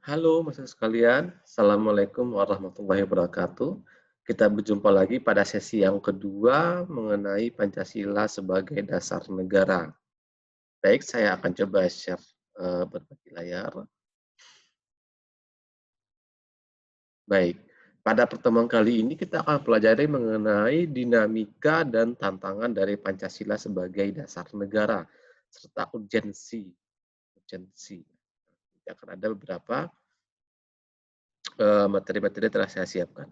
Halo Mas sekalian, Assalamualaikum warahmatullahi wabarakatuh. Kita berjumpa lagi pada sesi yang kedua mengenai Pancasila sebagai dasar negara. Baik, saya akan coba share berbagi layar. Baik, pada pertemuan kali ini kita akan pelajari mengenai dinamika dan tantangan dari Pancasila sebagai dasar negara, serta urgensi. Urgensi. Akan ada beberapa materi-materi yang telah saya siapkan.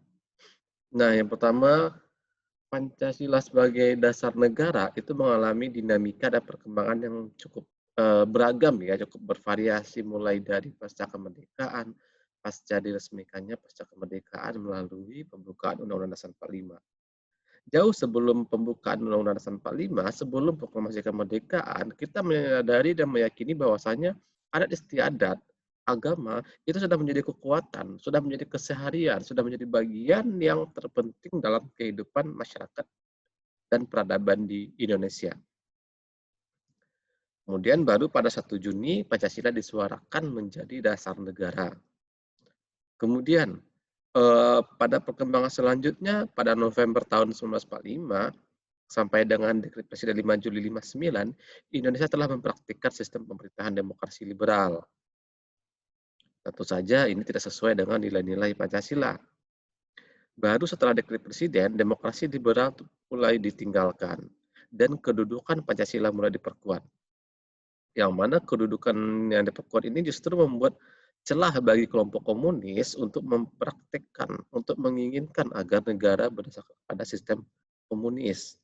Nah, yang pertama, Pancasila sebagai dasar negara itu mengalami dinamika dan perkembangan yang cukup beragam ya, cukup bervariasi mulai dari pasca kemerdekaan, pasca diresmikannya pasca kemerdekaan melalui pembukaan Undang-Undang Dasar 45. Jauh sebelum pembukaan Undang-Undang Dasar 45, sebelum proklamasi kemerdekaan, kita menyadari dan meyakini bahwasanya adat istiadat, agama, itu sudah menjadi kekuatan, sudah menjadi keseharian, sudah menjadi bagian yang terpenting dalam kehidupan masyarakat dan peradaban di Indonesia. Kemudian baru pada 1 Juni Pancasila disuarakan menjadi dasar negara. Kemudian pada perkembangan selanjutnya pada November tahun 1945 sampai dengan Dekret Presiden 5 Juli 59, Indonesia telah mempraktikkan sistem pemerintahan demokrasi liberal. Tentu saja ini tidak sesuai dengan nilai-nilai Pancasila. Baru setelah Dekret Presiden, demokrasi liberal mulai ditinggalkan dan kedudukan Pancasila mulai diperkuat. Yang mana kedudukan yang diperkuat ini justru membuat celah bagi kelompok komunis untuk mempraktikkan, untuk menginginkan agar negara berdasarkan pada sistem komunis.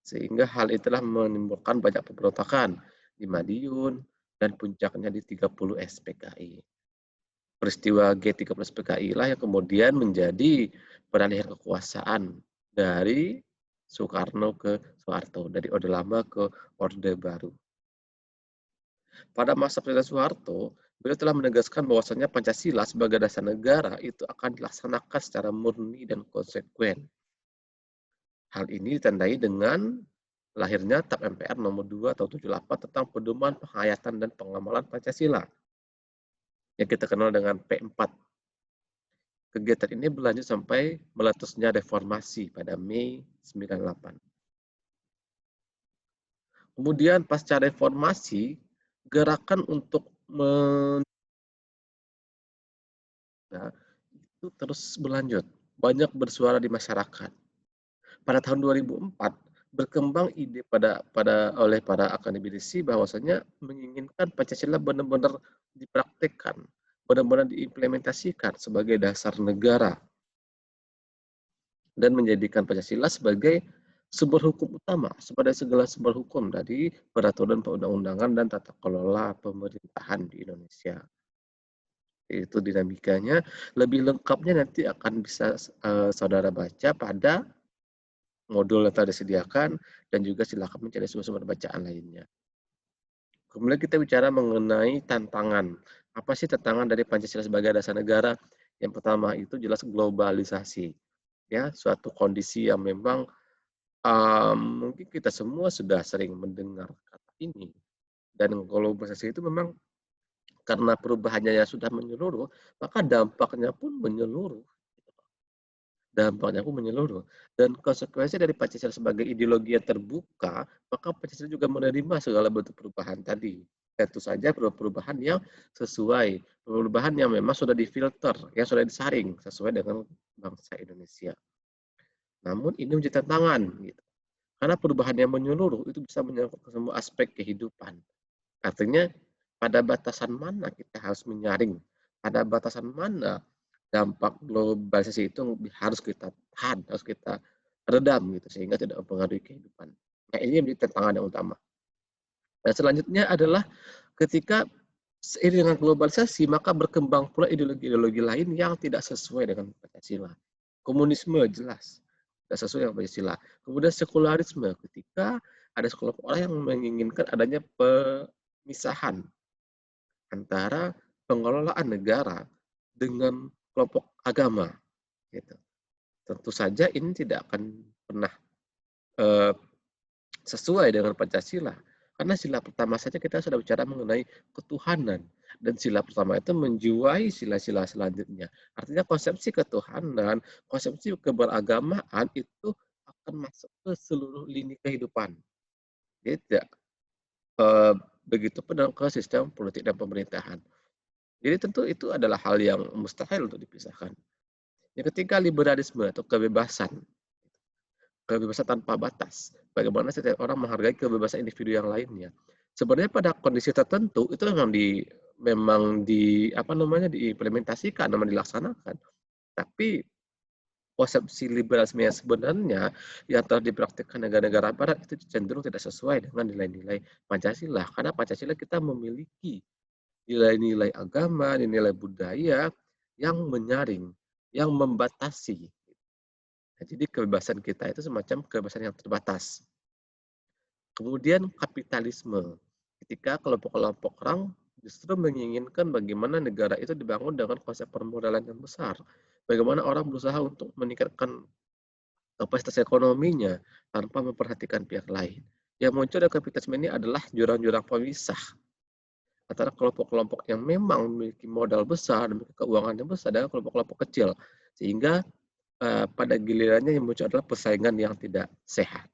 Sehingga hal itulah menimbulkan banyak pemberontakan di Madiun dan puncaknya di 30 SPKI. Peristiwa G30 SPKI lah yang kemudian menjadi peralihan kekuasaan dari Soekarno ke Soeharto, dari Orde Lama ke Orde Baru. Pada masa Presiden Soeharto, beliau telah menegaskan bahwasannya Pancasila sebagai dasar negara itu akan dilaksanakan secara murni dan konsekuen. Hal ini ditandai dengan lahirnya TAP MPR nomor 2 tahun 78 tentang pedoman penghayatan dan pengamalan Pancasila yang kita kenal dengan P4. Kegiatan ini berlanjut sampai meletusnya reformasi pada Mei 98. Kemudian pasca reformasi, gerakan untuk itu terus berlanjut, banyak bersuara di masyarakat. Pada tahun 2004 berkembang ide oleh para akademisi bahwasanya menginginkan Pancasila benar-benar dipraktikkan, benar-benar diimplementasikan sebagai dasar negara dan menjadikan Pancasila sebagai sumber hukum utama, sebagai segala sumber hukum dari peraturan perundang-undangan dan tata kelola pemerintahan di Indonesia. Itu dinamikanya. Lebih lengkapnya nanti akan bisa saudara baca pada modul yang telah disediakan dan juga silakan mencari sumber-sumber bacaan lainnya. Kemudian kita bicara mengenai tantangan. Apa sih tantangan dari Pancasila sebagai dasar negara? Yang pertama itu jelas globalisasi. Ya, suatu kondisi yang memang mungkin kita semua sudah sering mendengar kata ini. Dan globalisasi itu memang karena perubahannya yang sudah menyeluruh, maka dampaknya pun menyeluruh. Dampaknya pun menyeluruh. Dan konsekuensi dari Pancasila sebagai ideologi yang terbuka, maka Pancasila juga menerima segala bentuk perubahan tadi. Tentu saja perubahan yang sesuai, perubahan yang memang sudah difilter, yang sudah disaring sesuai dengan bangsa Indonesia. Namun ini menjadi tantangan, gitu. Karena perubahan yang menyeluruh itu bisa menyangkut ke semua aspek kehidupan. Artinya pada batasan mana kita harus menyaring, pada batasan mana dampak globalisasi itu harus kita tahan, harus kita redam gitu sehingga tidak mempengaruhi kehidupan. Nah, ini menjadi tantangan yang utama. Dan selanjutnya adalah ketika seiring dengan globalisasi maka berkembang pula ideologi-ideologi lain yang tidak sesuai dengan Pancasila. Komunisme jelas tidak sesuai dengan Pancasila. Kemudian sekularisme ketika ada sekelompok orang yang menginginkan adanya pemisahan antara pengelolaan negara dengan kelompok agama. Gitu. Tentu saja ini tidak akan pernah eh, sesuai dengan Pancasila. Karena sila pertama saja kita sudah bicara mengenai ketuhanan. Dan sila pertama itu menjiwai sila-sila selanjutnya. Artinya konsepsi ketuhanan, konsepsi keberagamaan itu akan masuk ke seluruh lini kehidupan. Jadi tidak begitu pun dalam ke sistem politik dan pemerintahan. Jadi tentu itu adalah hal yang mustahil untuk dipisahkan. Yang ketiga, liberalisme atau kebebasan. Kebebasan tanpa batas. Bagaimana setiap orang menghargai kebebasan individu yang lainnya. Sebenarnya pada kondisi tertentu itu memang apa namanya diimplementasikan, memang dilaksanakan. Tapi konsepsi liberalisme yang sebenarnya yang telah dipraktikkan negara-negara barat itu cenderung tidak sesuai dengan nilai-nilai Pancasila. Karena Pancasila kita memiliki nilai-nilai agama, nilai budaya yang menyaring, yang membatasi. Nah, jadi kebebasan kita itu semacam kebebasan yang terbatas. Kemudian kapitalisme. Ketika kelompok-kelompok orang justru menginginkan bagaimana negara itu dibangun dengan konsep permodalan yang besar. Bagaimana orang berusaha untuk meningkatkan kapasitas ekonominya tanpa memperhatikan pihak lain. Yang muncul dari kapitalisme ini adalah jurang-jurang pemisah antara kelompok-kelompok yang memang memiliki modal besar, memiliki keuangan yang besar, dan kelompok-kelompok kecil. Sehingga pada gilirannya yang muncul adalah persaingan yang tidak sehat.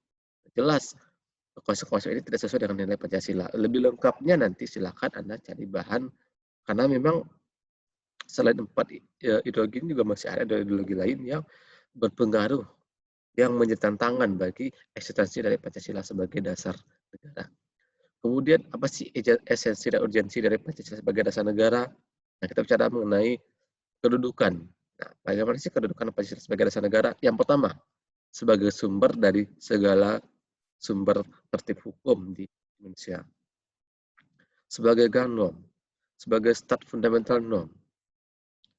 Jelas konsep-konsep ini tidak sesuai dengan nilai Pancasila. Lebih lengkapnya nanti silakan Anda cari bahan, karena memang selain 4 ideologi ini juga masih ada ideologi lain yang berpengaruh, yang menjadi tantangan bagi eksistensi dari Pancasila sebagai dasar negara. Kemudian apa sih esensi dan urgensi dari Pancasila sebagai dasar negara? Nah, kita bicara mengenai kedudukan. Nah, bagaimana sih kedudukan Pancasila sebagai dasar negara? Yang pertama, sebagai sumber dari segala sumber tertib hukum di Indonesia. Sebagai norm, sebagai stat fundamental norm.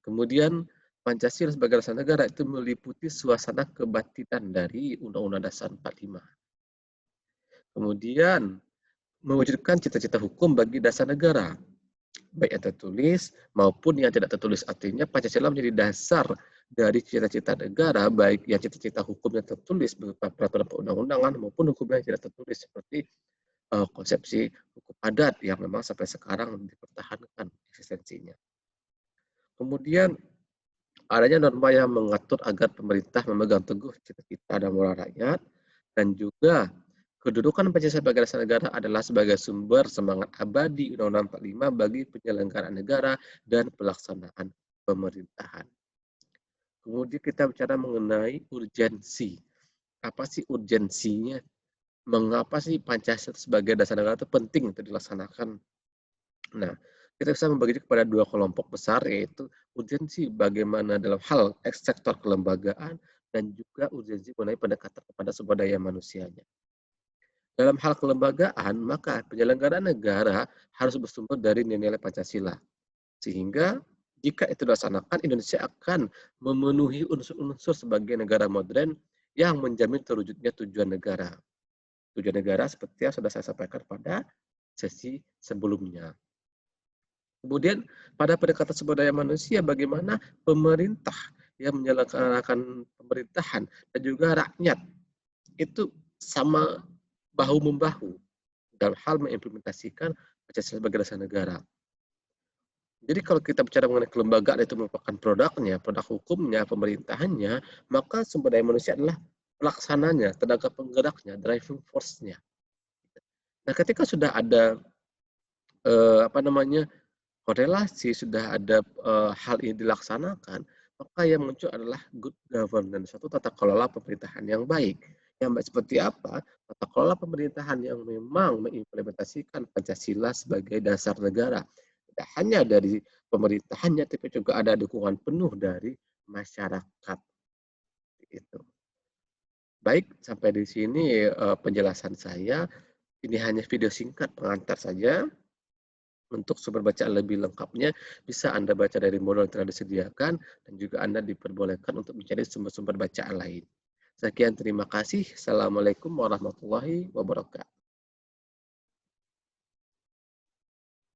Kemudian Pancasila sebagai dasar negara itu meliputi suasana kebatinan dari Undang-Undang Dasar 45. Kemudian mewujudkan cita-cita hukum bagi dasar negara, baik yang tertulis maupun yang tidak tertulis. Artinya Pancasila menjadi dasar dari cita-cita negara, baik yang cita-cita hukum yang tertulis berupa peraturan perundang-undangan maupun hukum yang tidak tertulis seperti konsepsi hukum adat yang memang sampai sekarang dipertahankan eksistensinya. Kemudian adanya norma yang mengatur agar pemerintah memegang teguh cita-cita dan moral rakyat, dan juga kedudukan Pancasila sebagai dasar negara adalah sebagai sumber semangat abadi Undang-Undang 45 bagi penyelenggaraan negara dan pelaksanaan pemerintahan. Kemudian kita bicara mengenai urgensi. Apa sih urgensinya? Mengapa sih Pancasila sebagai dasar negara itu penting untuk dilaksanakan? Nah, kita bisa membagi kepada 2 kelompok besar, yaitu urgensi bagaimana dalam hal sektor kelembagaan dan juga urgensi mengenai pendekatan kepada sumber daya manusianya. Dalam hal kelembagaan, maka penyelenggaraan negara harus bersumber dari nilai-nilai Pancasila. Sehingga jika itu dilaksanakan, Indonesia akan memenuhi unsur-unsur sebagai negara modern yang menjamin terwujudnya tujuan negara. Tujuan negara seperti yang sudah saya sampaikan pada sesi sebelumnya. Kemudian pada pendekatan sumber daya manusia, bagaimana pemerintah yang menyelenggarakan pemerintahan dan juga rakyat itu sama bahu-membahu dalam hal mengimplementasikan Pancasila sebagai dasar negara. Jadi kalau kita bicara mengenai kelembagaan itu merupakan produknya, produk hukumnya, pemerintahannya, maka sumber daya manusia adalah pelaksananya, tenaga penggeraknya, driving force-nya. Nah, ketika sudah ada korelasi, sudah ada hal ini dilaksanakan, maka yang muncul adalah good governance, suatu tata kelola pemerintahan yang baik. Yang baik seperti apa? Tata kelola pemerintahan yang memang mengimplementasikan Pancasila sebagai dasar negara. Tidak hanya dari pemerintahannya, tapi juga ada dukungan penuh dari masyarakat. Itu. Baik, sampai di sini penjelasan saya. Ini hanya video singkat pengantar saja. Untuk sumber bacaan lebih lengkapnya, bisa Anda baca dari modul yang telah disediakan, dan juga Anda diperbolehkan untuk mencari sumber-sumber bacaan lain. Sekian, terima kasih. Assalamualaikum warahmatullahi wabarakatuh.